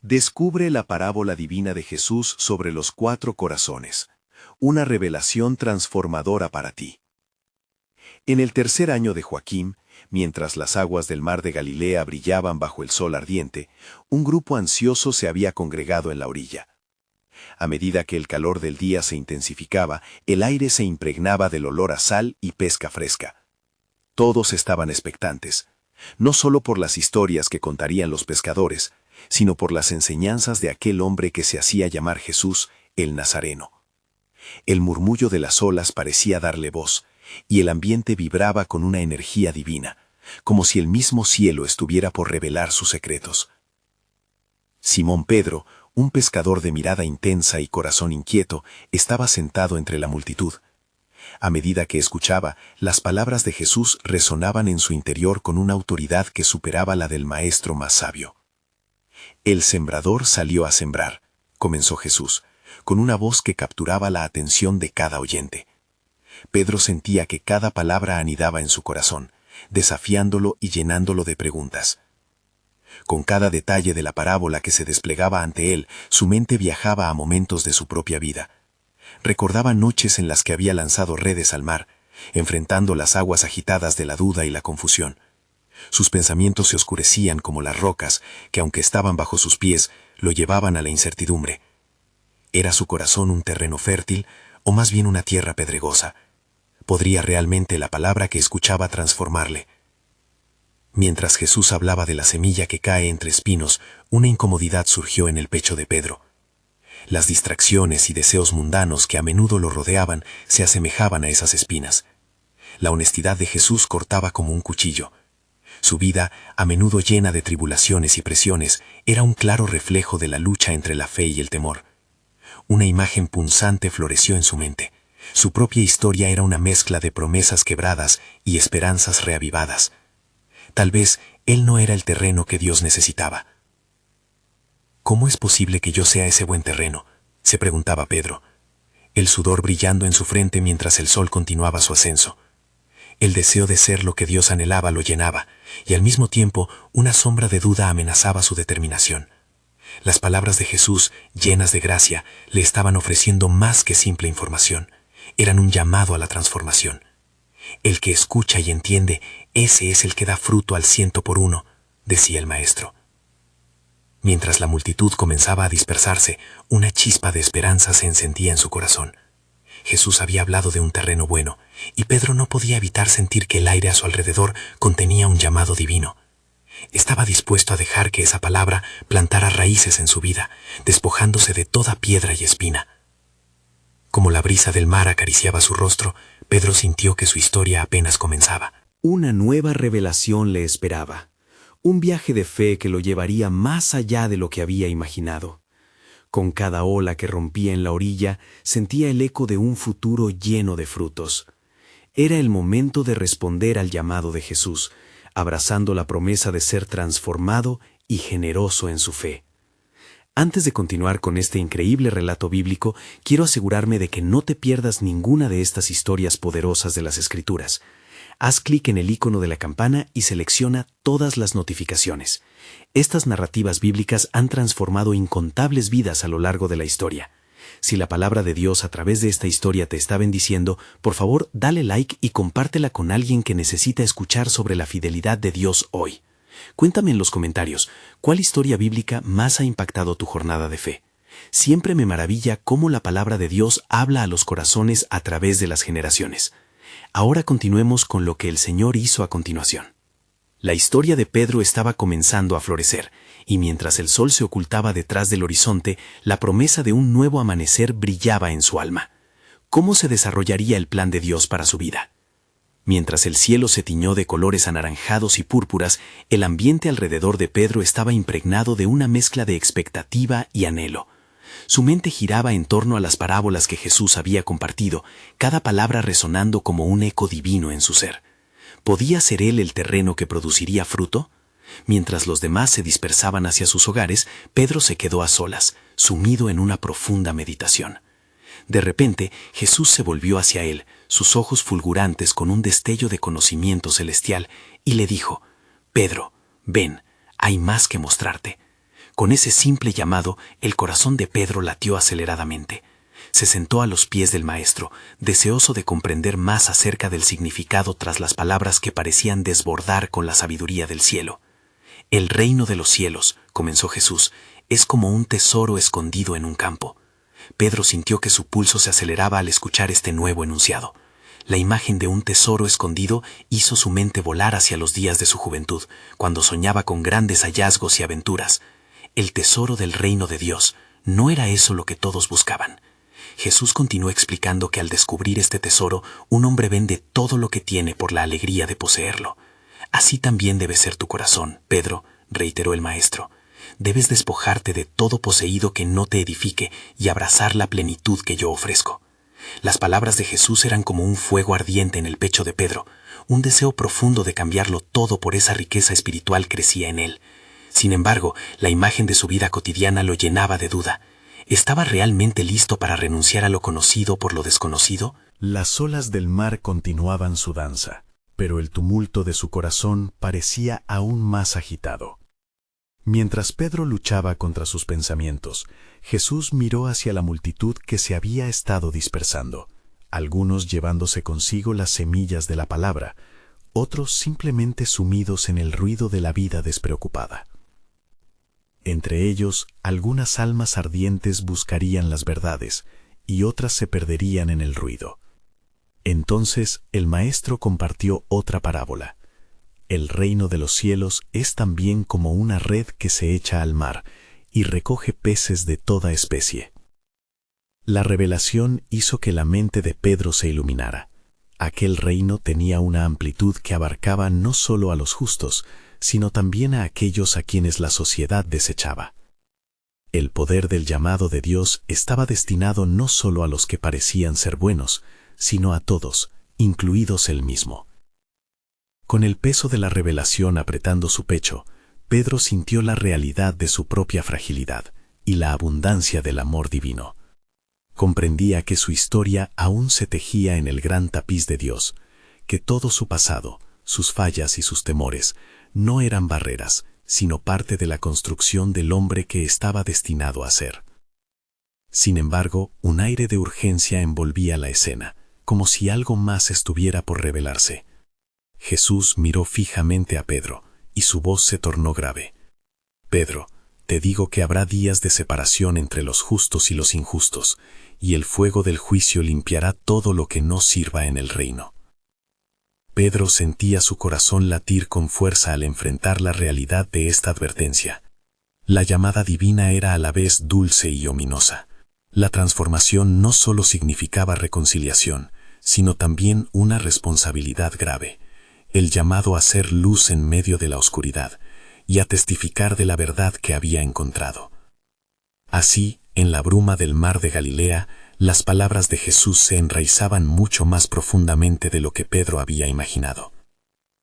Descubre la parábola divina de Jesús sobre los 4 corazones, una revelación transformadora para ti. En el tercer año de Joaquim, mientras las aguas del mar de Galilea brillaban bajo el sol ardiente, un grupo ansioso se había congregado en la orilla. A medida que el calor del día se intensificaba, el aire se impregnaba del olor a sal y pesca fresca. Todos estaban expectantes, no solo por las historias que contarían los pescadores, sino por las enseñanzas de aquel hombre que se hacía llamar Jesús, el Nazareno. El murmullo de las olas parecía darle voz, y el ambiente vibraba con una energía divina, como si el mismo cielo estuviera por revelar sus secretos. Simón Pedro, un pescador de mirada intensa y corazón inquieto, estaba sentado entre la multitud. A medida que escuchaba, las palabras de Jesús resonaban en su interior con una autoridad que superaba la del maestro más sabio. El sembrador salió a sembrar, comenzó Jesús, con una voz que capturaba la atención de cada oyente. Pedro sentía que cada palabra anidaba en su corazón, desafiándolo y llenándolo de preguntas. Con cada detalle de la parábola que se desplegaba ante él, su mente viajaba a momentos de su propia vida. Recordaba noches en las que había lanzado redes al mar, enfrentando las aguas agitadas de la duda y la confusión. Sus pensamientos se oscurecían como las rocas, que aunque estaban bajo sus pies, lo llevaban a la incertidumbre. ¿Era su corazón un terreno fértil o más bien una tierra pedregosa? ¿Podría realmente la palabra que escuchaba transformarle? Mientras Jesús hablaba de la semilla que cae entre espinos, una incomodidad surgió en el pecho de Pedro. Las distracciones y deseos mundanos que a menudo lo rodeaban se asemejaban a esas espinas. La honestidad de Jesús cortaba como un cuchillo. Su vida, a menudo llena de tribulaciones y presiones, era un claro reflejo de la lucha entre la fe y el temor. Una imagen punzante floreció en su mente. Su propia historia era una mezcla de promesas quebradas y esperanzas reavivadas. Tal vez él no era el terreno que Dios necesitaba. ¿Cómo es posible que yo sea ese buen terreno?, se preguntaba Pedro, el sudor brillando en su frente mientras el sol continuaba su ascenso. El deseo de ser lo que Dios anhelaba lo llenaba, y al mismo tiempo una sombra de duda amenazaba su determinación. Las palabras de Jesús, llenas de gracia, le estaban ofreciendo más que simple información. Eran un llamado a la transformación. El que escucha y entiende, ese es el que da fruto al 100%, decía el maestro. Mientras la multitud comenzaba a dispersarse, una chispa de esperanza se encendía en su corazón. Jesús había hablado de un terreno bueno, y Pedro no podía evitar sentir que el aire a su alrededor contenía un llamado divino. Estaba dispuesto a dejar que esa palabra plantara raíces en su vida, despojándose de toda piedra y espina. Como la brisa del mar acariciaba su rostro, Pedro sintió que su historia apenas comenzaba. Una nueva revelación le esperaba. Un viaje de fe que lo llevaría más allá de lo que había imaginado. Con cada ola que rompía en la orilla, sentía el eco de un futuro lleno de frutos. Era el momento de responder al llamado de Jesús, abrazando la promesa de ser transformado y generoso en su fe. Antes de continuar con este increíble relato bíblico, quiero asegurarme de que no te pierdas ninguna de estas historias poderosas de las Escrituras. Haz clic en el icono de la campana y selecciona todas las notificaciones. Estas narrativas bíblicas han transformado incontables vidas a lo largo de la historia. Si la palabra de Dios a través de esta historia te está bendiciendo, por favor dale like y compártela con alguien que necesita escuchar sobre la fidelidad de Dios hoy. Cuéntame en los comentarios, ¿cuál historia bíblica más ha impactado tu jornada de fe? Siempre me maravilla cómo la palabra de Dios habla a los corazones a través de las generaciones. Ahora continuemos con lo que el Señor hizo a continuación. La historia de Pedro estaba comenzando a florecer, y mientras el sol se ocultaba detrás del horizonte, la promesa de un nuevo amanecer brillaba en su alma. ¿Cómo se desarrollaría el plan de Dios para su vida? Mientras el cielo se tiñó de colores anaranjados y púrpuras, el ambiente alrededor de Pedro estaba impregnado de una mezcla de expectativa y anhelo. Su mente giraba en torno a las parábolas que Jesús había compartido, cada palabra resonando como un eco divino en su ser. ¿Podía ser él el terreno que produciría fruto? Mientras los demás se dispersaban hacia sus hogares, Pedro se quedó a solas, sumido en una profunda meditación. De repente, Jesús se volvió hacia él, sus ojos fulgurantes con un destello de conocimiento celestial, y le dijo: «Pedro, ven, hay más que mostrarte». Con ese simple llamado, el corazón de Pedro latió aceleradamente. Se sentó a los pies del maestro, deseoso de comprender más acerca del significado tras las palabras que parecían desbordar con la sabiduría del cielo. El reino de los cielos, comenzó Jesús, es como un tesoro escondido en un campo. Pedro sintió que su pulso se aceleraba al escuchar este nuevo enunciado. La imagen de un tesoro escondido hizo su mente volar hacia los días de su juventud, cuando soñaba con grandes hallazgos y aventuras. El tesoro del reino de Dios, ¿no era eso lo que todos buscaban? Jesús continuó explicando que al descubrir este tesoro, un hombre vende todo lo que tiene por la alegría de poseerlo. Así también debe ser tu corazón, Pedro, reiteró el maestro. Debes despojarte de todo poseído que no te edifique y abrazar la plenitud que yo ofrezco. Las palabras de Jesús eran como un fuego ardiente en el pecho de Pedro. Un deseo profundo de cambiarlo todo por esa riqueza espiritual crecía en él. Sin embargo, la imagen de su vida cotidiana lo llenaba de duda. ¿Estaba realmente listo para renunciar a lo conocido por lo desconocido? Las olas del mar continuaban su danza, pero el tumulto de su corazón parecía aún más agitado. Mientras Pedro luchaba contra sus pensamientos, Jesús miró hacia la multitud que se había estado dispersando, algunos llevándose consigo las semillas de la palabra, otros simplemente sumidos en el ruido de la vida despreocupada. Entre ellos, algunas almas ardientes buscarían las verdades, y otras se perderían en el ruido. Entonces el maestro compartió otra parábola. El reino de los cielos es también como una red que se echa al mar y recoge peces de toda especie. La revelación hizo que la mente de Pedro se iluminara. Aquel reino tenía una amplitud que abarcaba no solo a los justos, sino también a aquellos a quienes la sociedad desechaba. El poder del llamado de Dios estaba destinado no solo a los que parecían ser buenos, sino a todos, incluidos él mismo. Con el peso de la revelación apretando su pecho, Pedro sintió la realidad de su propia fragilidad y la abundancia del amor divino. Comprendía que su historia aún se tejía en el gran tapiz de Dios, que todo su pasado, sus fallas y sus temores, no eran barreras, sino parte de la construcción del hombre que estaba destinado a ser. Sin embargo, un aire de urgencia envolvía la escena, como si algo más estuviera por revelarse. Jesús miró fijamente a Pedro, y su voz se tornó grave. Pedro, te digo que habrá días de separación entre los justos y los injustos, y el fuego del juicio limpiará todo lo que no sirva en el reino. Pedro sentía su corazón latir con fuerza al enfrentar la realidad de esta advertencia. La llamada divina era a la vez dulce y ominosa. La transformación no solo significaba reconciliación, sino también una responsabilidad grave. El llamado a ser luz en medio de la oscuridad y a testificar de la verdad que había encontrado. Así, en la bruma del mar de Galilea, las palabras de Jesús se enraizaban mucho más profundamente de lo que Pedro había imaginado.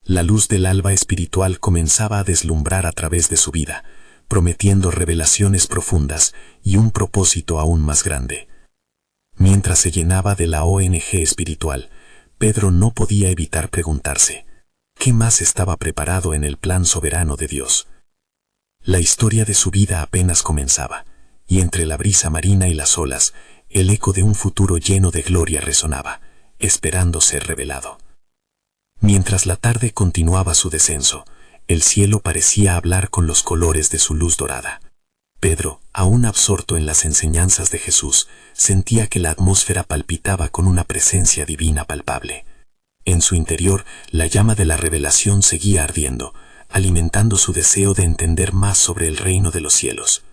La luz del alba espiritual comenzaba a deslumbrar a través de su vida, prometiendo revelaciones profundas y un propósito aún más grande. Mientras se llenaba de la ONG espiritual, Pedro no podía evitar preguntarse, ¿qué más estaba preparado en el plan soberano de Dios? La historia de su vida apenas comenzaba, y entre la brisa marina y las olas, el eco de un futuro lleno de gloria resonaba, esperando ser revelado. Mientras la tarde continuaba su descenso, el cielo parecía hablar con los colores de su luz dorada. Pedro, aún absorto en las enseñanzas de Jesús, sentía que la atmósfera palpitaba con una presencia divina palpable. En su interior, la llama de la revelación seguía ardiendo, alimentando su deseo de entender más sobre el reino de los cielos.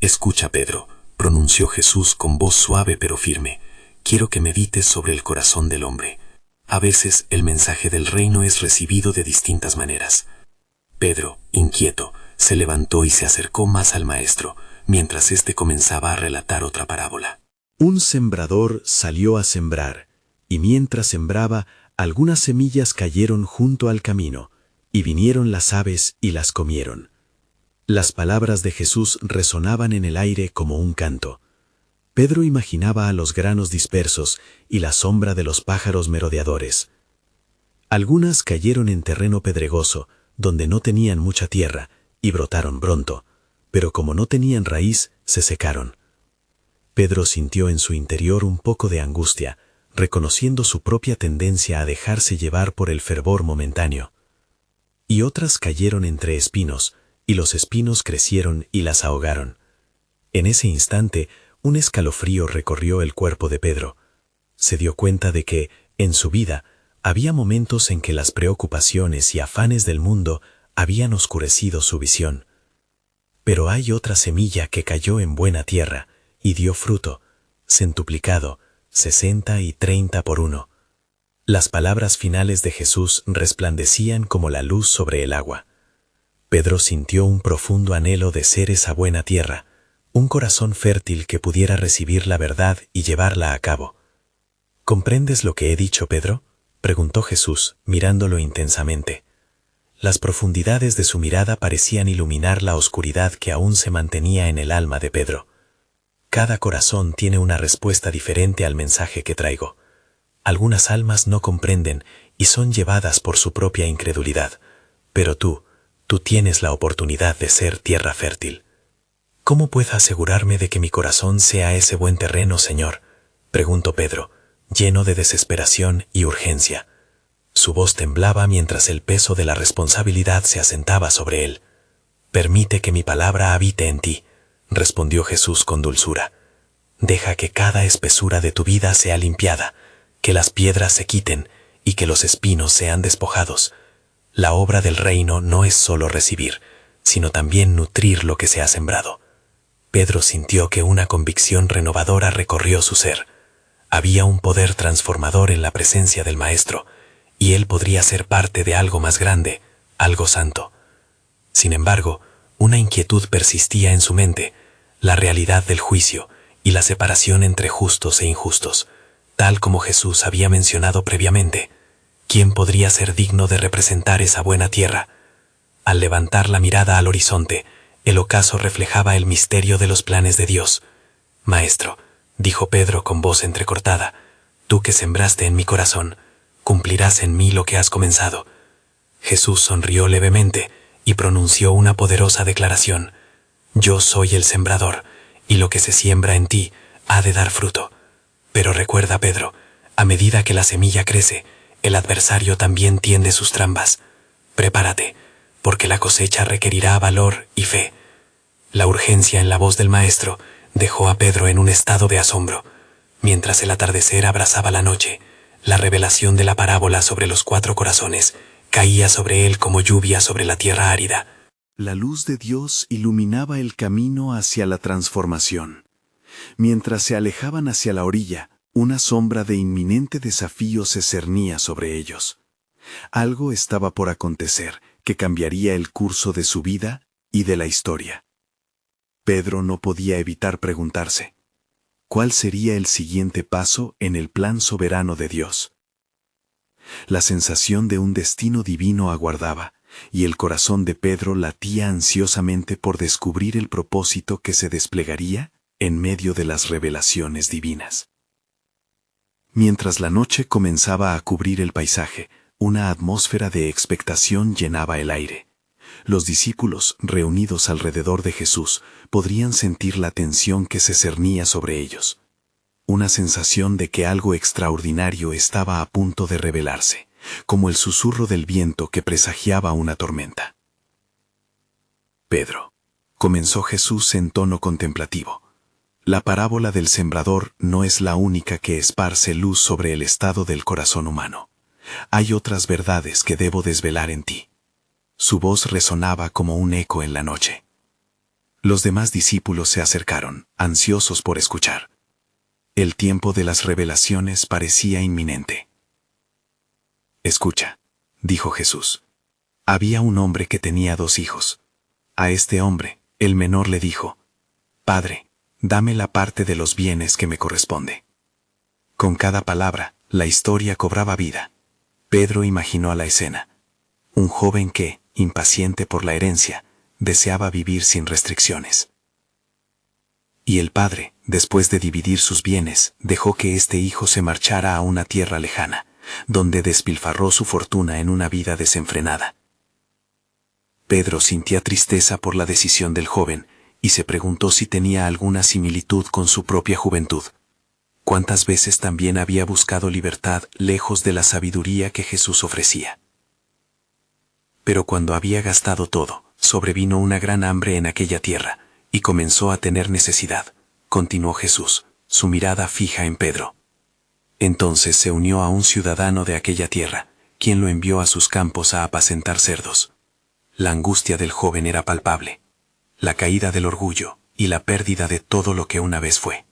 Escucha, Pedro, pronunció Jesús con voz suave pero firme, quiero que medites sobre el corazón del hombre. A veces el mensaje del reino es recibido de distintas maneras. Pedro, inquieto, se levantó y se acercó más al maestro, mientras éste comenzaba a relatar otra parábola. Un sembrador salió a sembrar, y mientras sembraba, algunas semillas cayeron junto al camino, y vinieron las aves y las comieron. Las palabras de Jesús resonaban en el aire como un canto. Pedro imaginaba a los granos dispersos y la sombra de los pájaros merodeadores. Algunas cayeron en terreno pedregoso, donde no tenían mucha tierra, y brotaron pronto, pero como no tenían raíz, se secaron. Pedro sintió en su interior un poco de angustia, reconociendo su propia tendencia a dejarse llevar por el fervor momentáneo. Y otras cayeron entre espinos, y los espinos crecieron y las ahogaron. En ese instante, un escalofrío recorrió el cuerpo de Pedro. Se dio cuenta de que, en su vida, había momentos en que las preocupaciones y afanes del mundo habían oscurecido su visión. Pero hay otra semilla que cayó en buena tierra y dio fruto, centuplicado, 60 y 30 por 1. Las palabras finales de Jesús resplandecían como la luz sobre el agua. Pedro sintió un profundo anhelo de ser esa buena tierra, un corazón fértil que pudiera recibir la verdad y llevarla a cabo. ¿Comprendes lo que he dicho, Pedro?, preguntó Jesús, mirándolo intensamente. Las profundidades de su mirada parecían iluminar la oscuridad que aún se mantenía en el alma de Pedro. Cada corazón tiene una respuesta diferente al mensaje que traigo. Algunas almas no comprenden y son llevadas por su propia incredulidad, pero tú tienes la oportunidad de ser tierra fértil. ¿Cómo puedo asegurarme de que mi corazón sea ese buen terreno, Señor?, preguntó Pedro, lleno de desesperación y urgencia. Su voz temblaba mientras el peso de la responsabilidad se asentaba sobre él. «Permite que mi palabra habite en ti», respondió Jesús con dulzura. «Deja que cada espesura de tu vida sea limpiada, que las piedras se quiten y que los espinos sean despojados. La obra del reino no es solo recibir, sino también nutrir lo que se ha sembrado». Pedro sintió que una convicción renovadora recorrió su ser. Había un poder transformador en la presencia del Maestro, y él podría ser parte de algo más grande, algo santo. Sin embargo, una inquietud persistía en su mente, la realidad del juicio y la separación entre justos e injustos, tal como Jesús había mencionado previamente. ¿Quién podría ser digno de representar esa buena tierra? Al levantar la mirada al horizonte, el ocaso reflejaba el misterio de los planes de Dios. «Maestro», dijo Pedro con voz entrecortada, «tú que sembraste en mi corazón, cumplirás en mí lo que has comenzado». Jesús sonrió levemente y pronunció una poderosa declaración. «Yo soy el sembrador, y lo que se siembra en ti ha de dar fruto. Pero recuerda, Pedro, a medida que la semilla crece, el adversario también tiende sus trampas. Prepárate, porque la cosecha requerirá valor y fe». La urgencia en la voz del Maestro dejó a Pedro en un estado de asombro. Mientras el atardecer abrazaba la noche, la revelación de la parábola sobre los 4 corazones caía sobre él como lluvia sobre la tierra árida. La luz de Dios iluminaba el camino hacia la transformación. Mientras se alejaban hacia la orilla, una sombra de inminente desafío se cernía sobre ellos. Algo estaba por acontecer que cambiaría el curso de su vida y de la historia. Pedro no podía evitar preguntarse, ¿cuál sería el siguiente paso en el plan soberano de Dios? La sensación de un destino divino aguardaba, y el corazón de Pedro latía ansiosamente por descubrir el propósito que se desplegaría en medio de las revelaciones divinas. Mientras la noche comenzaba a cubrir el paisaje, una atmósfera de expectación llenaba el aire. Los discípulos, reunidos alrededor de Jesús, podrían sentir la tensión que se cernía sobre ellos. Una sensación de que algo extraordinario estaba a punto de revelarse, como el susurro del viento que presagiaba una tormenta. «Pedro», comenzó Jesús en tono contemplativo, «la parábola del sembrador no es la única que esparce luz sobre el estado del corazón humano. Hay otras verdades que debo desvelar en ti». Su voz resonaba como un eco en la noche. Los demás discípulos se acercaron, ansiosos por escuchar. El tiempo de las revelaciones parecía inminente. «Escucha», dijo Jesús. Había un hombre que tenía 2 hijos. A este hombre, el menor le dijo, «Padre, dame la parte de los bienes que me corresponde». Con cada palabra, la historia cobraba vida. Pedro imaginó la escena. Un joven que, impaciente por la herencia, deseaba vivir sin restricciones. Y el padre, después de dividir sus bienes, dejó que este hijo se marchara a una tierra lejana, donde despilfarró su fortuna en una vida desenfrenada. Pedro sentía tristeza por la decisión del joven y se preguntó si tenía alguna similitud con su propia juventud. ¿Cuántas veces también había buscado libertad lejos de la sabiduría que Jesús ofrecía? Pero cuando había gastado todo, sobrevino una gran hambre en aquella tierra, y comenzó a tener necesidad. Continuó Jesús, su mirada fija en Pedro. Entonces se unió a un ciudadano de aquella tierra, quien lo envió a sus campos a apacentar cerdos. La angustia del joven era palpable, la caída del orgullo y la pérdida de todo lo que una vez fue.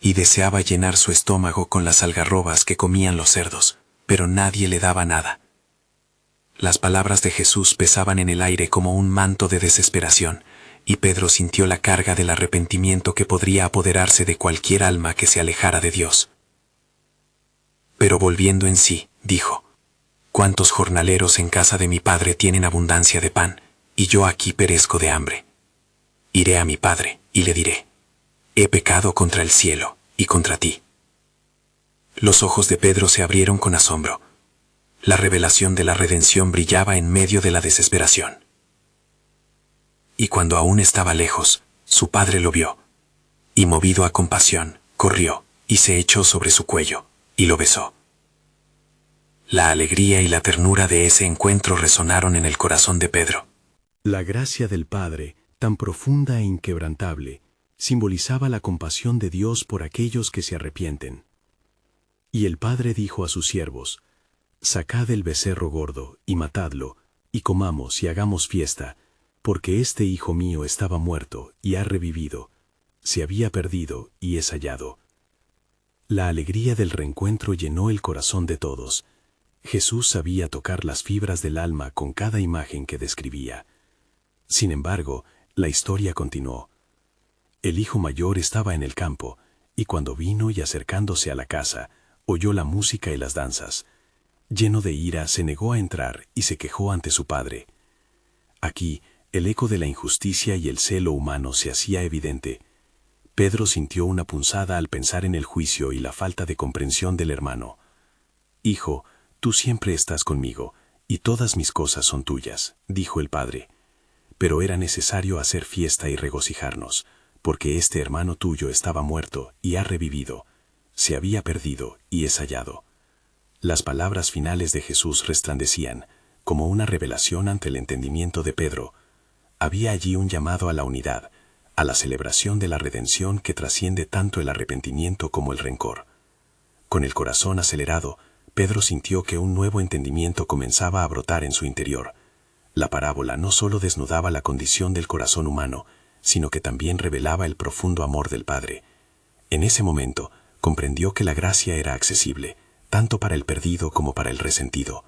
Y deseaba llenar su estómago con las algarrobas que comían los cerdos, pero nadie le daba nada. Las palabras de Jesús pesaban en el aire como un manto de desesperación, y Pedro sintió la carga del arrepentimiento que podría apoderarse de cualquier alma que se alejara de Dios. Pero volviendo en sí, dijo: «¿Cuántos jornaleros en casa de mi padre tienen abundancia de pan, y yo aquí perezco de hambre? Iré a mi padre, y le diré: he pecado contra el cielo, y contra ti». Los ojos de Pedro se abrieron con asombro. La revelación de la redención brillaba en medio de la desesperación. Y cuando aún estaba lejos, su padre lo vio, y movido a compasión, corrió, y se echó sobre su cuello, y lo besó. La alegría y la ternura de ese encuentro resonaron en el corazón de Pedro. La gracia del Padre, tan profunda e inquebrantable, simbolizaba la compasión de Dios por aquellos que se arrepienten. Y el Padre dijo a sus siervos: «Sacad el becerro gordo, y matadlo, y comamos y hagamos fiesta, porque este hijo mío estaba muerto, y ha revivido, se había perdido, y es hallado». La alegría del reencuentro llenó el corazón de todos. Jesús sabía tocar las fibras del alma con cada imagen que describía. Sin embargo, la historia continuó. El hijo mayor estaba en el campo, y cuando vino y acercándose a la casa, oyó la música y las danzas. Lleno de ira, se negó a entrar y se quejó ante su padre. Aquí, el eco de la injusticia y el celo humano se hacía evidente. Pedro sintió una punzada al pensar en el juicio y la falta de comprensión del hermano. «Hijo, tú siempre estás conmigo, y todas mis cosas son tuyas», dijo el padre. «Pero era necesario hacer fiesta y regocijarnos, porque este hermano tuyo estaba muerto y ha revivido, se había perdido y es hallado». Las palabras finales de Jesús resplandecían, como una revelación ante el entendimiento de Pedro. Había allí un llamado a la unidad, a la celebración de la redención que trasciende tanto el arrepentimiento como el rencor. Con el corazón acelerado, Pedro sintió que un nuevo entendimiento comenzaba a brotar en su interior. La parábola no solo desnudaba la condición del corazón humano, sino que también revelaba el profundo amor del Padre. En ese momento, comprendió que la gracia era accesible, tanto para el perdido como para el resentido.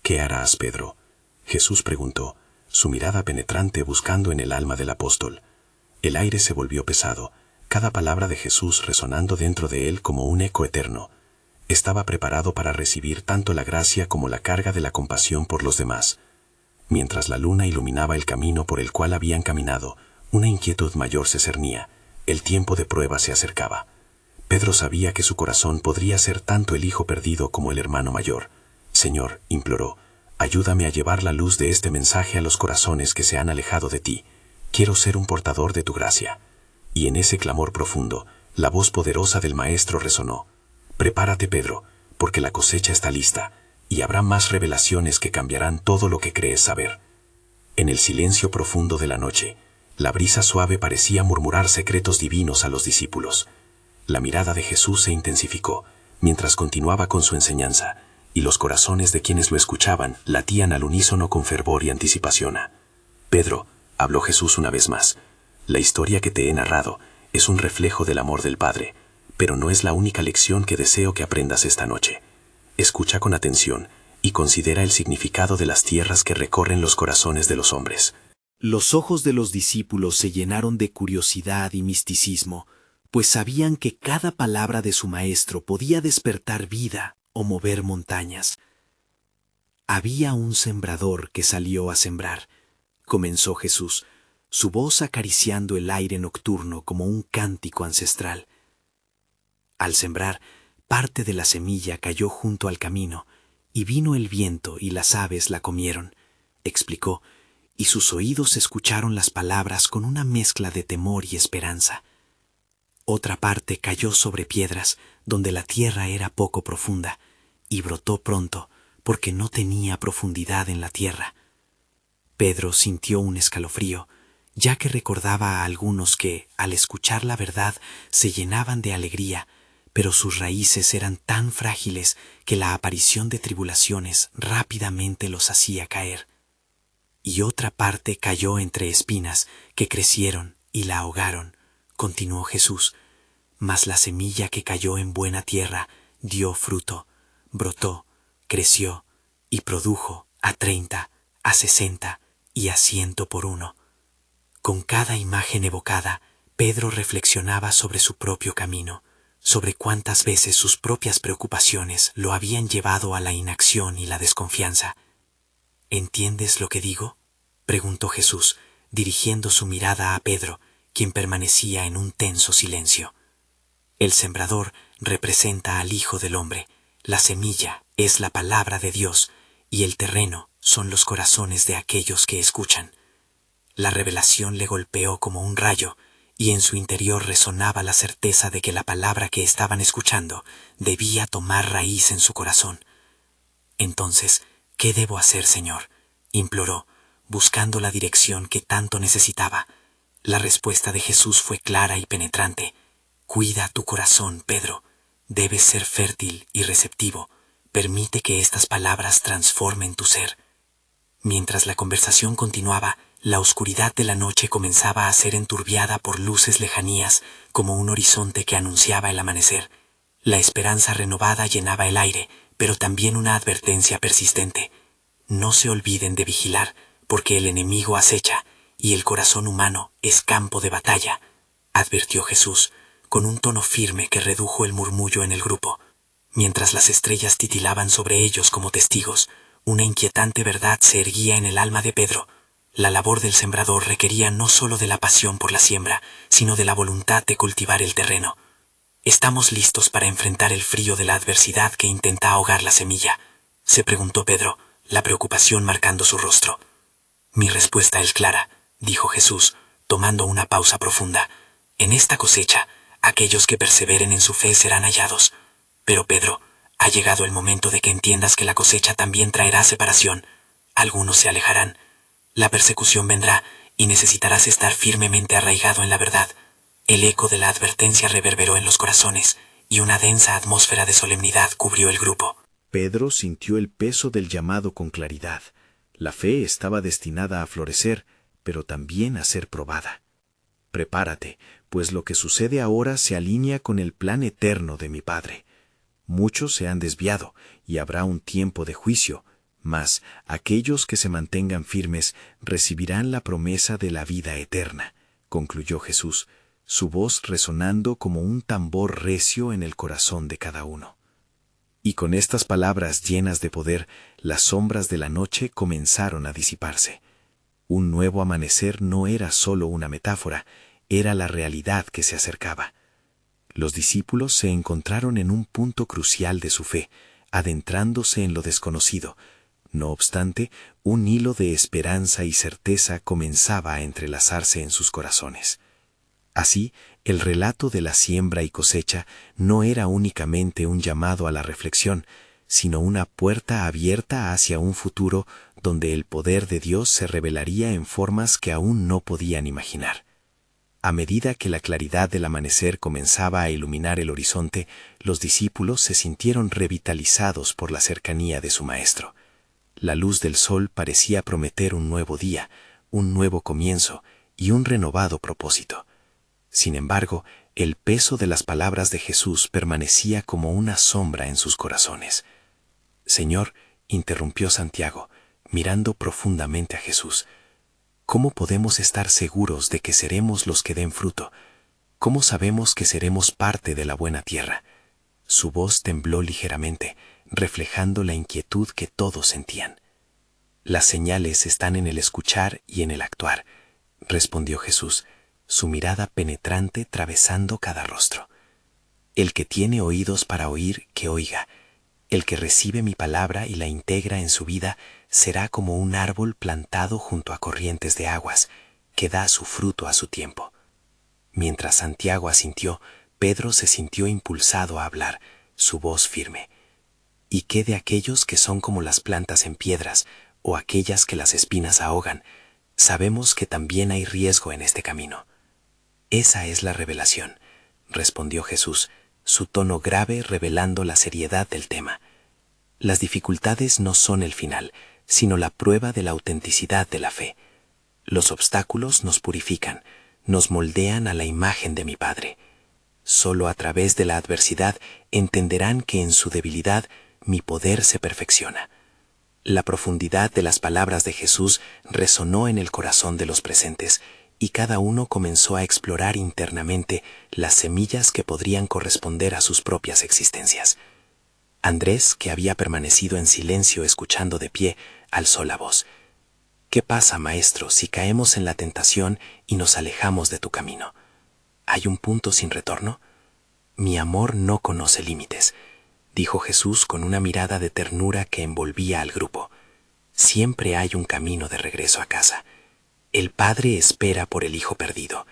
«¿Qué harás, Pedro?», Jesús preguntó, su mirada penetrante buscando en el alma del apóstol. El aire se volvió pesado, cada palabra de Jesús resonando dentro de él como un eco eterno. Estaba preparado para recibir tanto la gracia como la carga de la compasión por los demás. Mientras la luna iluminaba el camino por el cual habían caminado, una inquietud mayor se cernía. El tiempo de prueba se acercaba. Pedro sabía que su corazón podría ser tanto el hijo perdido como el hermano mayor. «Señor», imploró, «ayúdame a llevar la luz de este mensaje a los corazones que se han alejado de ti. Quiero ser un portador de tu gracia». Y en ese clamor profundo, la voz poderosa del Maestro resonó: «Prepárate, Pedro, porque la cosecha está lista, y habrá más revelaciones que cambiarán todo lo que crees saber». En el silencio profundo de la noche, la brisa suave parecía murmurar secretos divinos a los discípulos. La mirada de Jesús se intensificó, mientras continuaba con su enseñanza, y los corazones de quienes lo escuchaban latían al unísono con fervor y anticipación. «Pedro», habló Jesús una vez más, «la historia que te he narrado es un reflejo del amor del Padre, pero no es la única lección que deseo que aprendas esta noche. Escucha con atención y considera el significado de las tierras que recorren los corazones de los hombres». Los ojos de los discípulos se llenaron de curiosidad y misticismo, pues sabían que cada palabra de su maestro podía despertar vida o mover montañas. Había un sembrador que salió a sembrar, comenzó Jesús, su voz acariciando el aire nocturno como un cántico ancestral. Al sembrar, parte de la semilla cayó junto al camino, y vino el viento y las aves la comieron, explicó, y sus oídos escucharon las palabras con una mezcla de temor y esperanza. Otra parte cayó sobre piedras, donde la tierra era poco profunda, y brotó pronto, porque no tenía profundidad en la tierra. Pedro sintió un escalofrío, ya que recordaba a algunos que, al escuchar la verdad, se llenaban de alegría, pero sus raíces eran tan frágiles que la aparición de tribulaciones rápidamente los hacía caer. Y otra parte cayó entre espinas, que crecieron y la ahogaron, continuó Jesús. Mas la semilla que cayó en buena tierra dio fruto, brotó, creció y produjo a 30, a 60 y a 100 por uno. Con cada imagen evocada, Pedro reflexionaba sobre su propio camino, sobre cuántas veces sus propias preocupaciones lo habían llevado a la inacción y la desconfianza. ¿Entiendes lo que digo?, preguntó Jesús, dirigiendo su mirada a Pedro, quien permanecía en un tenso silencio. El sembrador representa al Hijo del Hombre, la semilla es la palabra de Dios, y el terreno son los corazones de aquellos que escuchan. La revelación le golpeó como un rayo, y en su interior resonaba la certeza de que la palabra que estaban escuchando debía tomar raíz en su corazón. Entonces, ¿qué debo hacer, Señor?, imploró, buscando la dirección que tanto necesitaba. La respuesta de Jesús fue clara y penetrante. Cuida tu corazón, Pedro. Debes ser fértil y receptivo. Permite que estas palabras transformen tu ser. Mientras la conversación continuaba, la oscuridad de la noche comenzaba a ser enturbiada por luces lejanías, como un horizonte que anunciaba el amanecer. La esperanza renovada llenaba el aire, pero también una advertencia persistente. No se olviden de vigilar, porque el enemigo acecha, y el corazón humano es campo de batalla, advirtió Jesús, con un tono firme que redujo el murmullo en el grupo. Mientras las estrellas titilaban sobre ellos como testigos, una inquietante verdad se erguía en el alma de Pedro. La labor del sembrador requería no solo de la pasión por la siembra, sino de la voluntad de cultivar el terreno. ¿Estamos listos para enfrentar el frío de la adversidad que intenta ahogar la semilla?, se preguntó Pedro, la preocupación marcando su rostro. Mi respuesta es clara, dijo Jesús, tomando una pausa profunda. En esta cosecha, aquellos que perseveren en su fe serán hallados. Pero Pedro, ha llegado el momento de que entiendas que la cosecha también traerá separación. Algunos se alejarán. La persecución vendrá y necesitarás estar firmemente arraigado en la verdad. El eco de la advertencia reverberó en los corazones y una densa atmósfera de solemnidad cubrió el grupo. Pedro sintió el peso del llamado con claridad. La fe estaba destinada a florecer, pero también a ser probada. Prepárate, pues lo que sucede ahora se alinea con el plan eterno de mi Padre. Muchos se han desviado, y habrá un tiempo de juicio, mas aquellos que se mantengan firmes recibirán la promesa de la vida eterna, concluyó Jesús, su voz resonando como un tambor recio en el corazón de cada uno. Y con estas palabras llenas de poder, las sombras de la noche comenzaron a disiparse. Un nuevo amanecer no era solo una metáfora, era la realidad que se acercaba. Los discípulos se encontraron en un punto crucial de su fe, adentrándose en lo desconocido. No obstante, un hilo de esperanza y certeza comenzaba a entrelazarse en sus corazones. Así, el relato de la siembra y cosecha no era únicamente un llamado a la reflexión, sino una puerta abierta hacia un futuro donde el poder de Dios se revelaría en formas que aún no podían imaginar. A medida que la claridad del amanecer comenzaba a iluminar el horizonte, los discípulos se sintieron revitalizados por la cercanía de su Maestro. La luz del sol parecía prometer un nuevo día, un nuevo comienzo y un renovado propósito. Sin embargo, el peso de las palabras de Jesús permanecía como una sombra en sus corazones. Señor, interrumpió Santiago, mirando profundamente a Jesús, ¿cómo podemos estar seguros de que seremos los que den fruto? ¿Cómo sabemos que seremos parte de la buena tierra? Su voz tembló ligeramente, reflejando la inquietud que todos sentían. Las señales están en el escuchar y en el actuar, respondió Jesús, su mirada penetrante atravesando cada rostro. El que tiene oídos para oír, que oiga. El que recibe mi palabra y la integra en su vida será como un árbol plantado junto a corrientes de aguas, que da su fruto a su tiempo. Mientras Santiago asintió, Pedro se sintió impulsado a hablar, su voz firme. ¿Y qué de aquellos que son como las plantas en piedras, o aquellas que las espinas ahogan? Sabemos que también hay riesgo en este camino. Esa es la revelación, respondió Jesús, su tono grave revelando la seriedad del tema. Las dificultades no son el final, sino la prueba de la autenticidad de la fe. Los obstáculos nos purifican, nos moldean a la imagen de mi Padre. Solo a través de la adversidad entenderán que en su debilidad mi poder se perfecciona. La profundidad de las palabras de Jesús resonó en el corazón de los presentes, y cada uno comenzó a explorar internamente las semillas que podrían corresponder a sus propias existencias. Andrés, que había permanecido en silencio escuchando de pie, alzó la voz. ¿Qué pasa, maestro, si caemos en la tentación y nos alejamos de tu camino? ¿Hay un punto sin retorno? Mi amor no conoce límites, dijo Jesús con una mirada de ternura que envolvía al grupo. Siempre hay un camino de regreso a casa. El Padre espera por el Hijo perdido.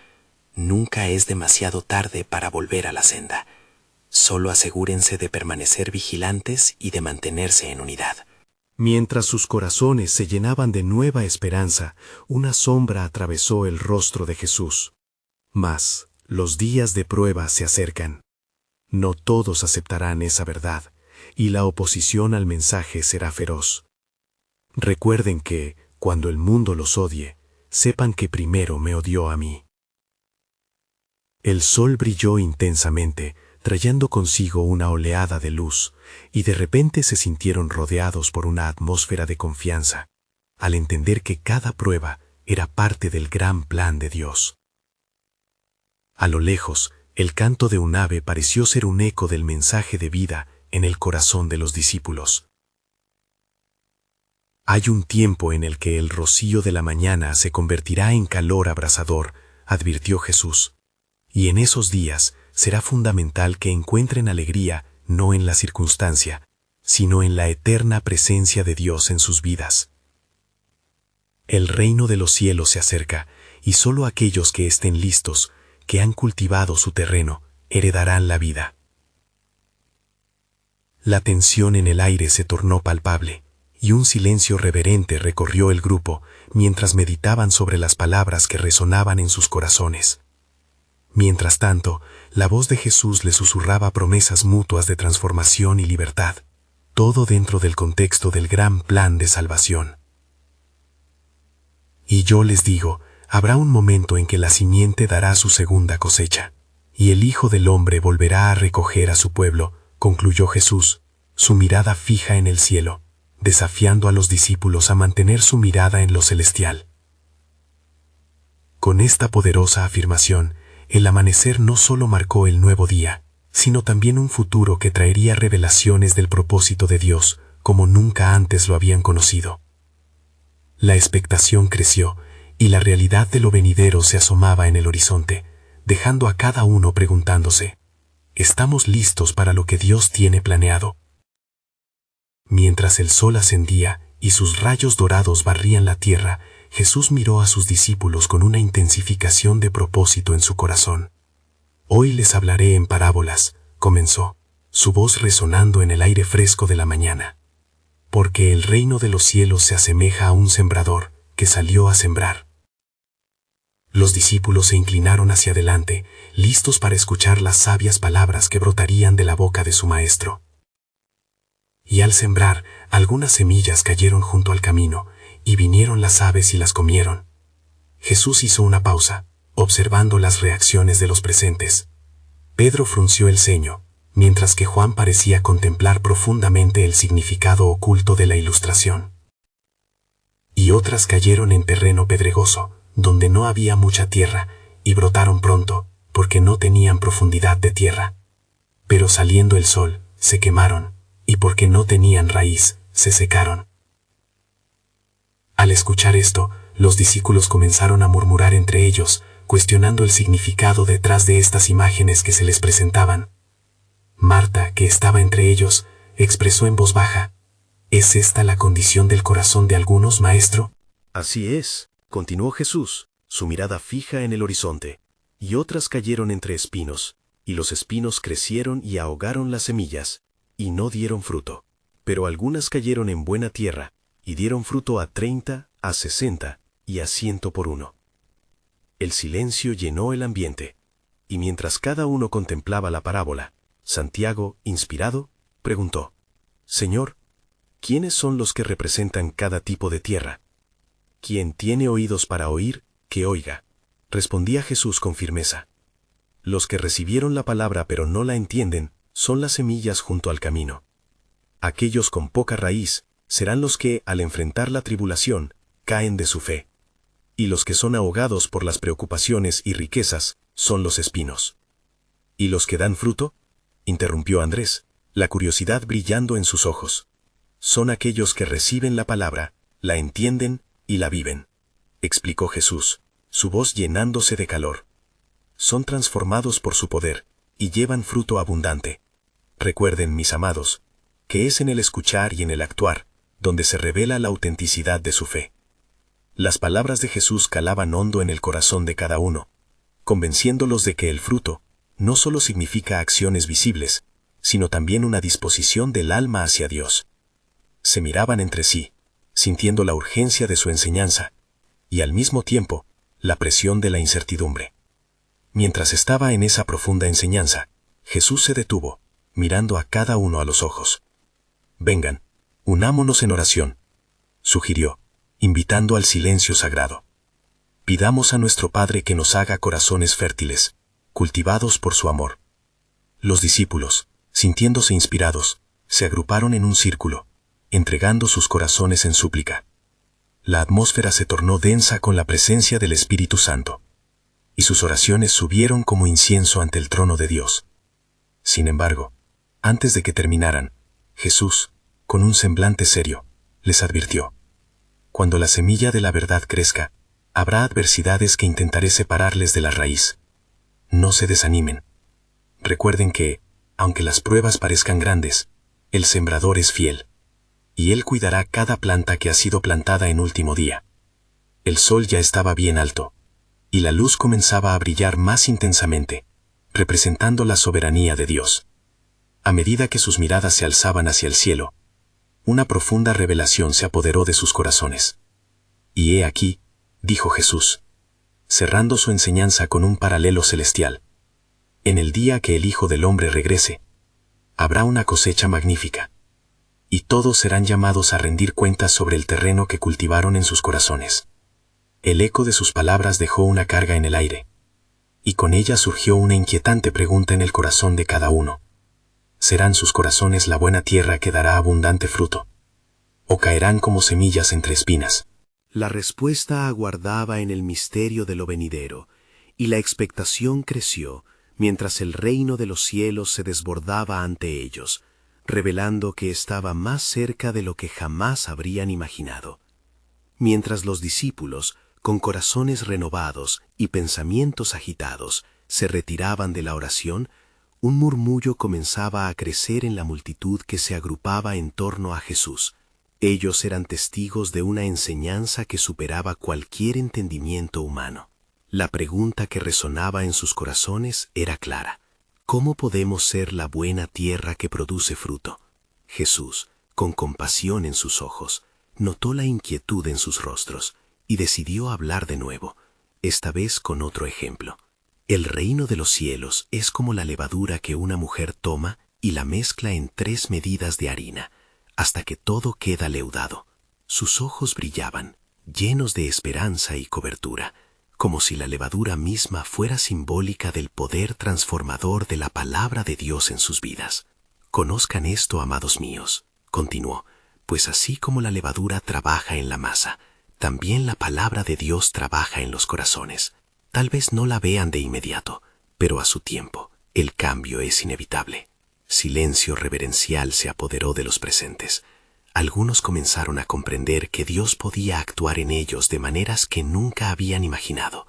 Nunca es demasiado tarde para volver a la senda. Solo asegúrense de permanecer vigilantes y de mantenerse en unidad. Mientras sus corazones se llenaban de nueva esperanza, una sombra atravesó el rostro de Jesús. Mas, los días de prueba se acercan. No todos aceptarán esa verdad, y la oposición al mensaje será feroz. Recuerden que, cuando el mundo los odie, sepan que primero me odió a mí. El sol brilló intensamente, trayendo consigo una oleada de luz, y de repente se sintieron rodeados por una atmósfera de confianza, al entender que cada prueba era parte del gran plan de Dios. A lo lejos, el canto de un ave pareció ser un eco del mensaje de vida en el corazón de los discípulos. Hay un tiempo en el que el rocío de la mañana se convertirá en calor abrasador, advirtió Jesús, y en esos días será fundamental que encuentren alegría no en la circunstancia, sino en la eterna presencia de Dios en sus vidas. El reino de los cielos se acerca, y solo aquellos que estén listos, que han cultivado su terreno, heredarán la vida. La tensión en el aire se tornó palpable, y un silencio reverente recorrió el grupo mientras meditaban sobre las palabras que resonaban en sus corazones. Mientras tanto, la voz de Jesús les susurraba promesas mutuas de transformación y libertad, todo dentro del contexto del gran plan de salvación. Y yo les digo, habrá un momento en que la simiente dará su segunda cosecha, y el Hijo del Hombre volverá a recoger a su pueblo, concluyó Jesús, su mirada fija en el cielo, desafiando a los discípulos a mantener su mirada en lo celestial. Con esta poderosa afirmación, el amanecer no solo marcó el nuevo día, sino también un futuro que traería revelaciones del propósito de Dios, como nunca antes lo habían conocido. La expectación creció, y la realidad de lo venidero se asomaba en el horizonte, dejando a cada uno preguntándose, ¿estamos listos para lo que Dios tiene planeado? Mientras el sol ascendía y sus rayos dorados barrían la tierra, Jesús miró a sus discípulos con una intensificación de propósito en su corazón. Hoy les hablaré en parábolas, comenzó, su voz resonando en el aire fresco de la mañana. Porque el reino de los cielos se asemeja a un sembrador que salió a sembrar. Los discípulos se inclinaron hacia adelante, listos para escuchar las sabias palabras que brotarían de la boca de su maestro. Y al sembrar, algunas semillas cayeron junto al camino, y vinieron las aves y las comieron. Jesús hizo una pausa, observando las reacciones de los presentes. Pedro frunció el ceño, mientras que Juan parecía contemplar profundamente el significado oculto de la ilustración. Y otras cayeron en terreno pedregoso, donde no había mucha tierra, y brotaron pronto, porque no tenían profundidad de tierra. Pero saliendo el sol, se quemaron, y porque no tenían raíz, se secaron. Al escuchar esto, los discípulos comenzaron a murmurar entre ellos, cuestionando el significado detrás de estas imágenes que se les presentaban. Marta, que estaba entre ellos, expresó en voz baja. ¿Es esta la condición del corazón de algunos, maestro? Así es, continuó Jesús, su mirada fija en el horizonte, y otras cayeron entre espinos, y los espinos crecieron y ahogaron las semillas, y no dieron fruto. Pero algunas cayeron en buena tierra, y dieron fruto a 30, a 60 y a 100 por uno. El silencio llenó el ambiente, y mientras cada uno contemplaba la parábola, Santiago, inspirado, preguntó: Señor, ¿quiénes son los que representan cada tipo de tierra? Quien tiene oídos para oír, que oiga, respondía Jesús con firmeza. Los que recibieron la palabra pero no la entienden, son las semillas junto al camino. Aquellos con poca raíz serán los que, al enfrentar la tribulación, caen de su fe. Y los que son ahogados por las preocupaciones y riquezas son los espinos. ¿Y los que dan fruto?, interrumpió Andrés, la curiosidad brillando en sus ojos. Son aquellos que reciben la palabra, la entienden y la viven, explicó Jesús, su voz llenándose de calor. Son transformados por su poder y llevan fruto abundante. Recuerden, mis amados, que es en el escuchar y en el actuar donde se revela la autenticidad de su fe. Las palabras de Jesús calaban hondo en el corazón de cada uno, convenciéndolos de que el fruto no solo significa acciones visibles, sino también una disposición del alma hacia Dios. Se miraban entre sí, sintiendo la urgencia de su enseñanza, y al mismo tiempo, la presión de la incertidumbre. Mientras estaba en esa profunda enseñanza, Jesús se detuvo, mirando a cada uno a los ojos. Vengan, unámonos en oración, sugirió, invitando al silencio sagrado. Pidamos a nuestro Padre que nos haga corazones fértiles, cultivados por su amor. Los discípulos, sintiéndose inspirados, se agruparon en un círculo, entregando sus corazones en súplica. La atmósfera se tornó densa con la presencia del Espíritu Santo, y sus oraciones subieron como incienso ante el trono de Dios. Sin embargo, antes de que terminaran, Jesús, con un semblante serio, les advirtió: cuando la semilla de la verdad crezca, habrá adversidades que intentaré separarles de la raíz. No se desanimen. Recuerden que, aunque las pruebas parezcan grandes, el sembrador es fiel, y él cuidará cada planta que ha sido plantada en último día. El sol ya estaba bien alto, y la luz comenzaba a brillar más intensamente, representando la soberanía de Dios. A medida que sus miradas se alzaban hacia el cielo, una profunda revelación se apoderó de sus corazones. Y he aquí, dijo Jesús, cerrando su enseñanza con un paralelo celestial: en el día que el Hijo del Hombre regrese, habrá una cosecha magnífica, y todos serán llamados a rendir cuentas sobre el terreno que cultivaron en sus corazones. El eco de sus palabras dejó una carga en el aire, y con ella surgió una inquietante pregunta en el corazón de cada uno: ¿serán sus corazones la buena tierra que dará abundante fruto? ¿O caerán como semillas entre espinas? La respuesta aguardaba en el misterio de lo venidero, y la expectación creció mientras el reino de los cielos se desbordaba ante ellos, revelando que estaba más cerca de lo que jamás habrían imaginado. Mientras los discípulos, con corazones renovados y pensamientos agitados, se retiraban de la oración, un murmullo comenzaba a crecer en la multitud que se agrupaba en torno a Jesús. Ellos eran testigos de una enseñanza que superaba cualquier entendimiento humano. La pregunta que resonaba en sus corazones era clara: ¿cómo podemos ser la buena tierra que produce fruto? Jesús, con compasión en sus ojos, notó la inquietud en sus rostros y decidió hablar de nuevo, esta vez con otro ejemplo. El reino de los cielos es como la levadura que una mujer toma y la mezcla en 3 medidas de harina, hasta que todo queda leudado. Sus ojos brillaban, llenos de esperanza y cobertura, como si la levadura misma fuera simbólica del poder transformador de la palabra de Dios en sus vidas. Conozcan esto, amados míos, continuó, pues así como la levadura trabaja en la masa, también la palabra de Dios trabaja en los corazones. Tal vez no la vean de inmediato, pero a su tiempo, el cambio es inevitable. Silencio reverencial se apoderó de los presentes. Algunos comenzaron a comprender que Dios podía actuar en ellos de maneras que nunca habían imaginado.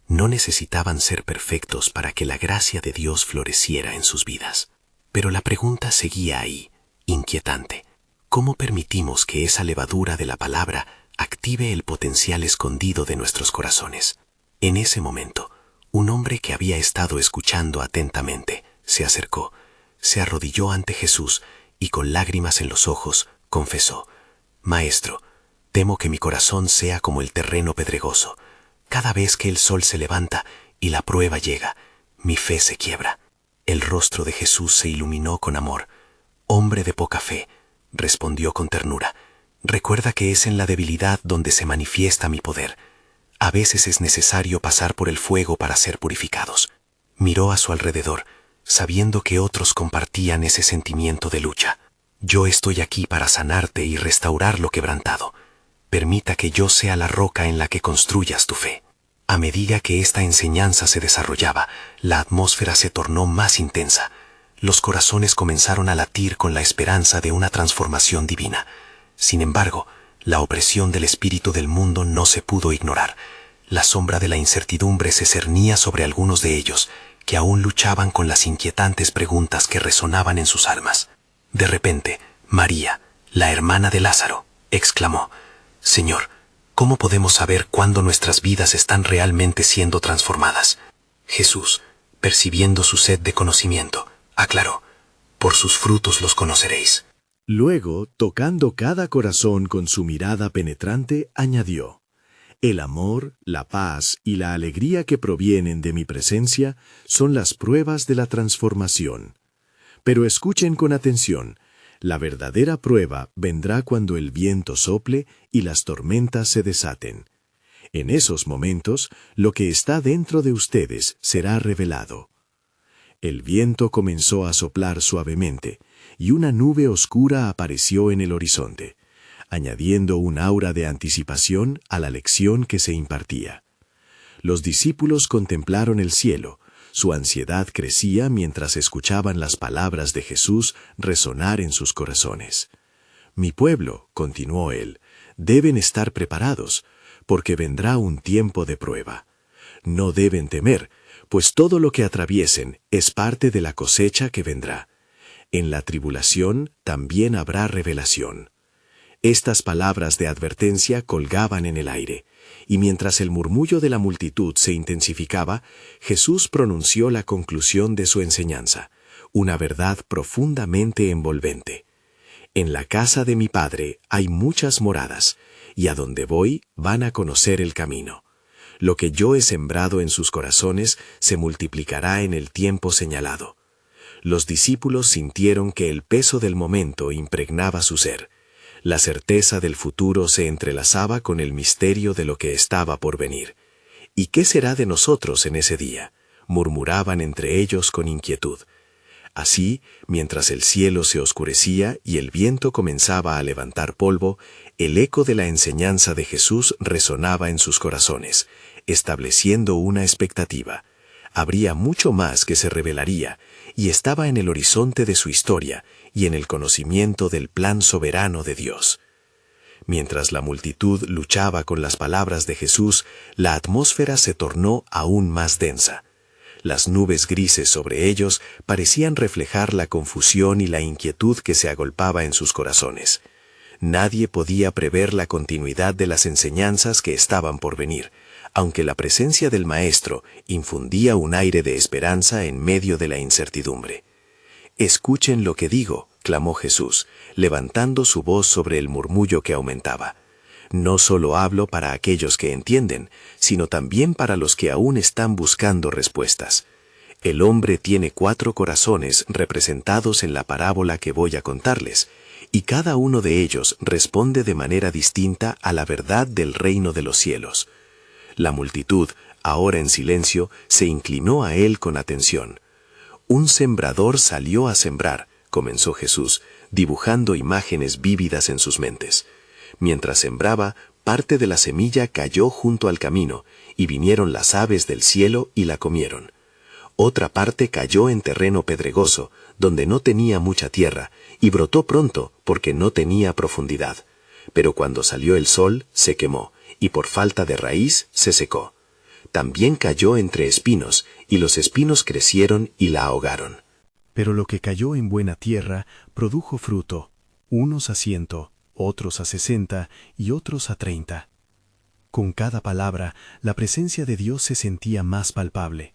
No necesitaban ser perfectos para que la gracia de Dios floreciera en sus vidas. Pero la pregunta seguía ahí: inquietante. ¿Cómo permitimos que esa levadura de la palabra active el potencial escondido de nuestros corazones? En ese momento, un hombre que había estado escuchando atentamente se acercó, se arrodilló ante Jesús y con lágrimas en los ojos confesó: «Maestro, temo que mi corazón sea como el terreno pedregoso. Cada vez que el sol se levanta y la prueba llega, mi fe se quiebra». El rostro de Jesús se iluminó con amor. «Hombre de poca fe», respondió con ternura, «recuerda que es en la debilidad donde se manifiesta mi poder. A veces es necesario pasar por el fuego para ser purificados». Miró a su alrededor, sabiendo que otros compartían ese sentimiento de lucha. «Yo estoy aquí para sanarte y restaurar lo quebrantado. Permita que yo sea la roca en la que construyas tu fe». A medida que esta enseñanza se desarrollaba, la atmósfera se tornó más intensa. Los corazones comenzaron a latir con la esperanza de una transformación divina. Sin embargo, la opresión del espíritu del mundo no se pudo ignorar. La sombra de la incertidumbre se cernía sobre algunos de ellos, que aún luchaban con las inquietantes preguntas que resonaban en sus almas. De repente, María, la hermana de Lázaro, exclamó: «Señor, ¿cómo podemos saber cuándo nuestras vidas están realmente siendo transformadas?». Jesús, percibiendo su sed de conocimiento, aclaró: «Por sus frutos los conoceréis». Luego, tocando cada corazón con su mirada penetrante, añadió: «El amor, la paz y la alegría que provienen de mi presencia son las pruebas de la transformación. Pero escuchen con atención, la verdadera prueba vendrá cuando el viento sople y las tormentas se desaten. En esos momentos, lo que está dentro de ustedes será revelado». El viento comenzó a soplar suavemente, y una nube oscura apareció en el horizonte, añadiendo un aura de anticipación a la lección que se impartía. Los discípulos contemplaron el cielo. Su ansiedad crecía mientras escuchaban las palabras de Jesús resonar en sus corazones. «Mi pueblo», continuó él, «deben estar preparados, porque vendrá un tiempo de prueba. No deben temer, pues todo lo que atraviesen es parte de la cosecha que vendrá. En la tribulación también habrá revelación». Estas palabras de advertencia colgaban en el aire, y mientras el murmullo de la multitud se intensificaba, Jesús pronunció la conclusión de su enseñanza, una verdad profundamente envolvente: «En la casa de mi Padre hay muchas moradas, y a donde voy van a conocer el camino. Lo que yo he sembrado en sus corazones se multiplicará en el tiempo señalado». Los discípulos sintieron que el peso del momento impregnaba su ser. La certeza del futuro se entrelazaba con el misterio de lo que estaba por venir. «¿Y qué será de nosotros en ese día?», murmuraban entre ellos con inquietud. Así, mientras el cielo se oscurecía y el viento comenzaba a levantar polvo, el eco de la enseñanza de Jesús resonaba en sus corazones, estableciendo una expectativa. Habría mucho más que se revelaría, y estaba en el horizonte de su historia y en el conocimiento del plan soberano de Dios. Mientras la multitud luchaba con las palabras de Jesús, la atmósfera se tornó aún más densa. Las nubes grises sobre ellos parecían reflejar la confusión y la inquietud que se agolpaba en sus corazones. Nadie podía prever la continuidad de las enseñanzas que estaban por venir, aunque la presencia del Maestro infundía un aire de esperanza en medio de la incertidumbre. «Escuchen lo que digo», clamó Jesús, levantando su voz sobre el murmullo que aumentaba. «No solo hablo para aquellos que entienden, sino también para los que aún están buscando respuestas. El hombre tiene 4 corazones representados en la parábola que voy a contarles, y cada uno de ellos responde de manera distinta a la verdad del reino de los cielos». La multitud, ahora en silencio, se inclinó a él con atención. «Un sembrador salió a sembrar», comenzó Jesús, dibujando imágenes vívidas en sus mentes. Mientras sembraba, parte de la semilla cayó junto al camino, y vinieron las aves del cielo y la comieron. Otra parte cayó en terreno pedregoso, donde no tenía mucha tierra, y brotó pronto porque no tenía profundidad. Pero cuando salió el sol, se quemó, y por falta de raíz se secó. También cayó entre espinos, y los espinos crecieron y la ahogaron. Pero lo que cayó en buena tierra produjo fruto, unos a 100, otros a 60 y otros a 30. Con cada palabra, la presencia de Dios se sentía más palpable.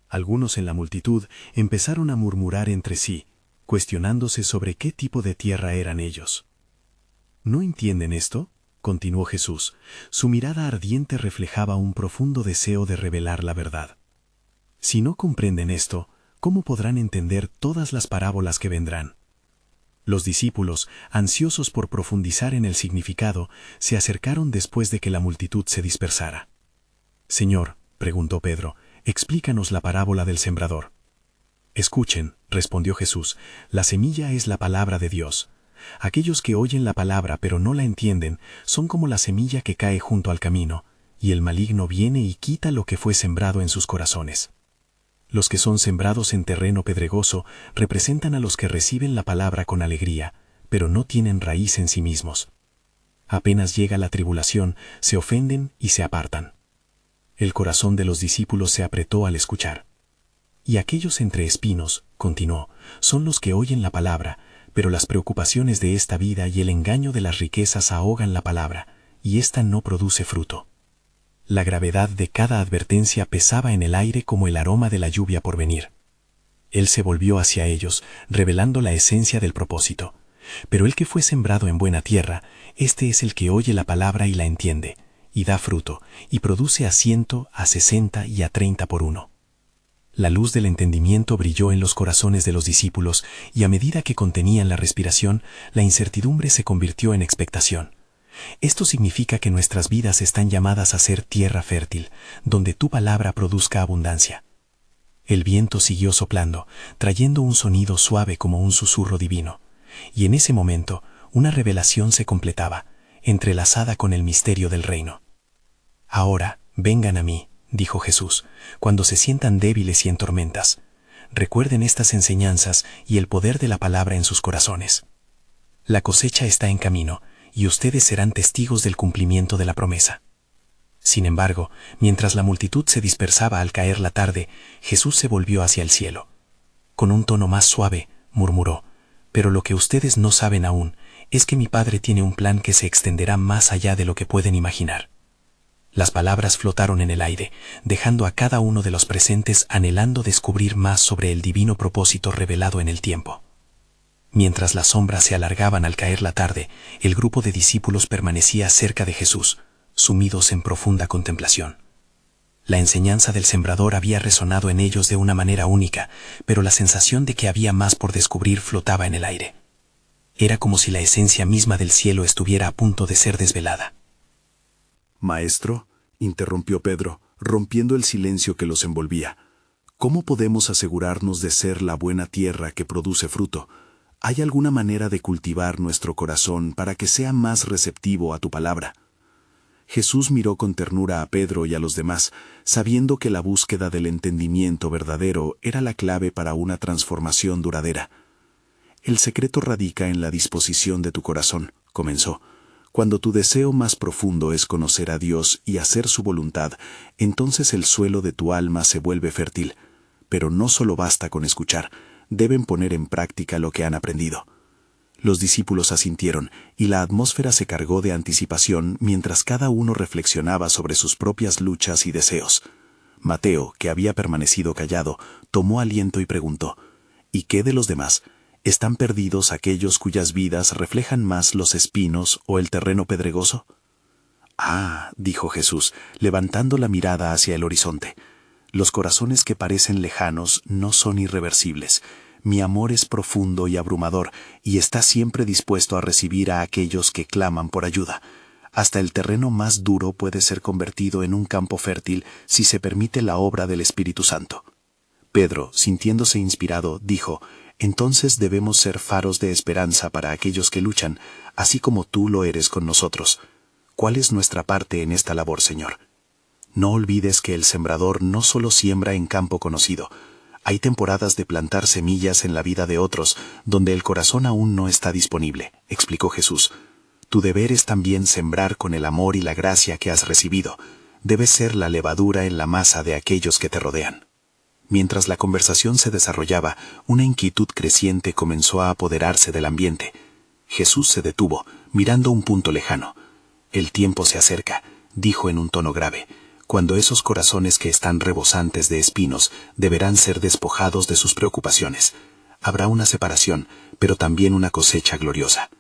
Algunos en la multitud empezaron a murmurar entre sí, cuestionándose sobre qué tipo de tierra eran ellos. ¿No entienden esto?, continuó Jesús. Su mirada ardiente reflejaba un profundo deseo de revelar la verdad. Si no comprenden esto, ¿cómo podrán entender todas las parábolas que vendrán? Los discípulos, ansiosos por profundizar en el significado, se acercaron después de que la multitud se dispersara. «Señor», preguntó Pedro, «explícanos la parábola del sembrador». «Escuchen», respondió Jesús, «la semilla es la palabra de Dios. Aquellos que oyen la palabra pero no la entienden son como la semilla que cae junto al camino, y el maligno viene y quita lo que fue sembrado en sus corazones. Los que son sembrados en terreno pedregoso representan a los que reciben la palabra con alegría, pero no tienen raíz en sí mismos. Apenas llega la tribulación, se ofenden y se apartan». El corazón de los discípulos se apretó al escuchar. «Y aquellos entre espinos», continuó, «son los que oyen la palabra, pero las preocupaciones de esta vida y el engaño de las riquezas ahogan la palabra, y ésta no produce fruto». La gravedad de cada advertencia pesaba en el aire como el aroma de la lluvia por venir. Él se volvió hacia ellos, revelando la esencia del propósito. «Pero el que fue sembrado en buena tierra, este es el que oye la palabra y la entiende, y da fruto, y produce a 100, a 60 y a 30 por uno». La luz del entendimiento brilló en los corazones de los discípulos, y a medida que contenían la respiración, la incertidumbre se convirtió en expectación. Esto significa que nuestras vidas están llamadas a ser tierra fértil, donde tu palabra produzca abundancia. El viento siguió soplando, trayendo un sonido suave como un susurro divino, y en ese momento una revelación se completaba, entrelazada con el misterio del reino. «Ahora, vengan a mí», dijo Jesús, «cuando se sientan débiles y en tormentas. Recuerden estas enseñanzas y el poder de la palabra en sus corazones. La cosecha está en camino, y ustedes serán testigos del cumplimiento de la promesa». Sin embargo, mientras la multitud se dispersaba al caer la tarde, Jesús se volvió hacia el cielo. Con un tono más suave, murmuró, «Pero lo que ustedes no saben aún es que mi Padre tiene un plan que se extenderá más allá de lo que pueden imaginar». Las palabras flotaron en el aire, dejando a cada uno de los presentes anhelando descubrir más sobre el divino propósito revelado en el tiempo. Mientras las sombras se alargaban al caer la tarde, el grupo de discípulos permanecía cerca de Jesús, sumidos en profunda contemplación. La enseñanza del sembrador había resonado en ellos de una manera única, pero la sensación de que había más por descubrir flotaba en el aire. Era como si la esencia misma del cielo estuviera a punto de ser desvelada. «Maestro», interrumpió Pedro, rompiendo el silencio que los envolvía, «¿cómo podemos asegurarnos de ser la buena tierra que produce fruto? ¿Hay alguna manera de cultivar nuestro corazón para que sea más receptivo a tu palabra?» Jesús miró con ternura a Pedro y a los demás, sabiendo que la búsqueda del entendimiento verdadero era la clave para una transformación duradera. «El secreto radica en la disposición de tu corazón», comenzó. «Cuando tu deseo más profundo es conocer a Dios y hacer su voluntad, entonces el suelo de tu alma se vuelve fértil. Pero no solo basta con escuchar, deben poner en práctica lo que han aprendido». Los discípulos asintieron, y la atmósfera se cargó de anticipación mientras cada uno reflexionaba sobre sus propias luchas y deseos. Mateo, que había permanecido callado, tomó aliento y preguntó, «¿Y qué de los demás? ¿Están perdidos aquellos cuyas vidas reflejan más los espinos o el terreno pedregoso?» «Ah», dijo Jesús, levantando la mirada hacia el horizonte, «los corazones que parecen lejanos no son irreversibles. Mi amor es profundo y abrumador, y está siempre dispuesto a recibir a aquellos que claman por ayuda. Hasta el terreno más duro puede ser convertido en un campo fértil si se permite la obra del Espíritu Santo». Pedro, sintiéndose inspirado, dijo, «Entonces debemos ser faros de esperanza para aquellos que luchan, así como tú lo eres con nosotros. ¿Cuál es nuestra parte en esta labor, Señor? No olvides que el sembrador no solo siembra en campo conocido. Hay temporadas de plantar semillas en la vida de otros, donde el corazón aún no está disponible», explicó Jesús. «Tu deber es también sembrar con el amor y la gracia que has recibido. Debes ser la levadura en la masa de aquellos que te rodean». Mientras la conversación se desarrollaba, una inquietud creciente comenzó a apoderarse del ambiente. Jesús se detuvo, mirando un punto lejano. «El tiempo se acerca», dijo en un tono grave, «cuando esos corazones que están rebosantes de espinos deberán ser despojados de sus preocupaciones. Habrá una separación, pero también una cosecha gloriosa».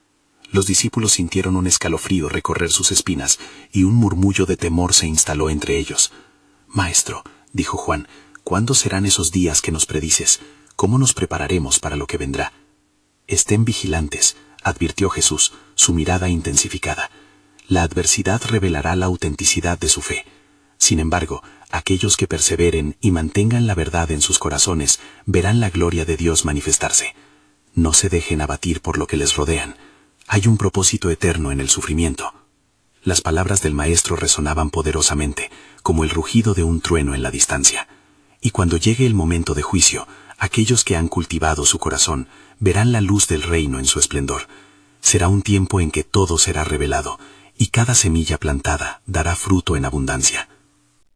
Los discípulos sintieron un escalofrío recorrer sus espinas, y un murmullo de temor se instaló entre ellos. «Maestro», dijo Juan, «¿cuándo serán esos días que nos predices? ¿Cómo nos prepararemos para lo que vendrá?» «Estén vigilantes», advirtió Jesús, su mirada intensificada. «La adversidad revelará la autenticidad de su fe. Sin embargo, aquellos que perseveren y mantengan la verdad en sus corazones verán la gloria de Dios manifestarse. No se dejen abatir por lo que les rodean. Hay un propósito eterno en el sufrimiento». Las palabras del Maestro resonaban poderosamente, como el rugido de un trueno en la distancia. «Y cuando llegue el momento de juicio, aquellos que han cultivado su corazón verán la luz del reino en su esplendor. Será un tiempo en que todo será revelado, y cada semilla plantada dará fruto en abundancia».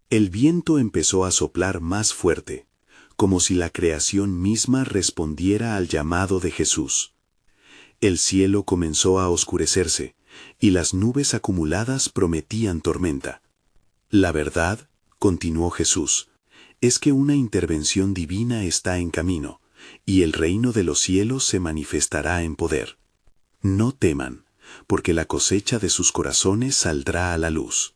El viento empezó a soplar más fuerte, como si la creación misma respondiera al llamado de Jesús. El cielo comenzó a oscurecerse, y las nubes acumuladas prometían tormenta. «La verdad», continuó Jesús, «es que una intervención divina está en camino, y el reino de los cielos se manifestará en poder. No teman, porque la cosecha de sus corazones saldrá a la luz».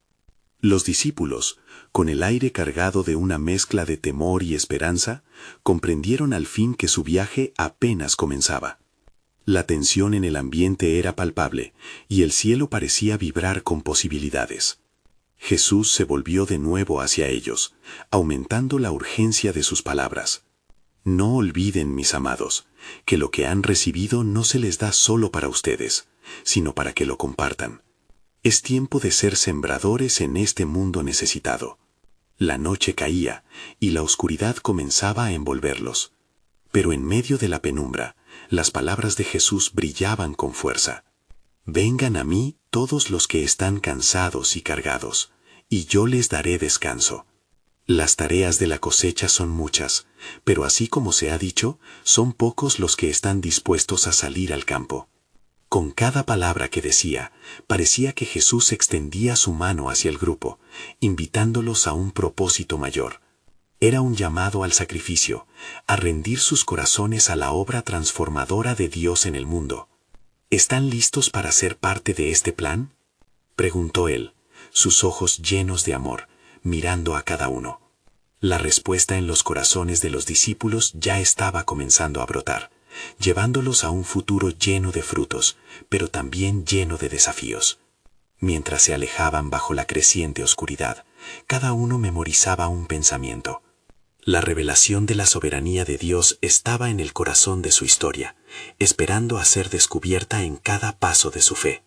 Los discípulos, con el aire cargado de una mezcla de temor y esperanza, comprendieron al fin que su viaje apenas comenzaba. La tensión en el ambiente era palpable, y el cielo parecía vibrar con posibilidades. Jesús se volvió de nuevo hacia ellos, aumentando la urgencia de sus palabras. «No olviden, mis amados, que lo que han recibido no se les da solo para ustedes, sino para que lo compartan. Es tiempo de ser sembradores en este mundo necesitado». La noche caía, y la oscuridad comenzaba a envolverlos. Pero en medio de la penumbra, las palabras de Jesús brillaban con fuerza. «Vengan a mí todos los que están cansados y cargados, y yo les daré descanso». Las tareas de la cosecha son muchas, pero así como se ha dicho, son pocos los que están dispuestos a salir al campo. Con cada palabra que decía, parecía que Jesús extendía su mano hacia el grupo, invitándolos a un propósito mayor. Era un llamado al sacrificio, a rendir sus corazones a la obra transformadora de Dios en el mundo. ¿Están listos para ser parte de este plan?, preguntó él, sus ojos llenos de amor, mirando a cada uno. La respuesta en los corazones de los discípulos ya estaba comenzando a brotar, llevándolos a un futuro lleno de frutos, pero también lleno de desafíos. Mientras se alejaban bajo la creciente oscuridad, cada uno memorizaba un pensamiento. La revelación de la soberanía de Dios estaba en el corazón de su historia, esperando a ser descubierta en cada paso de su fe.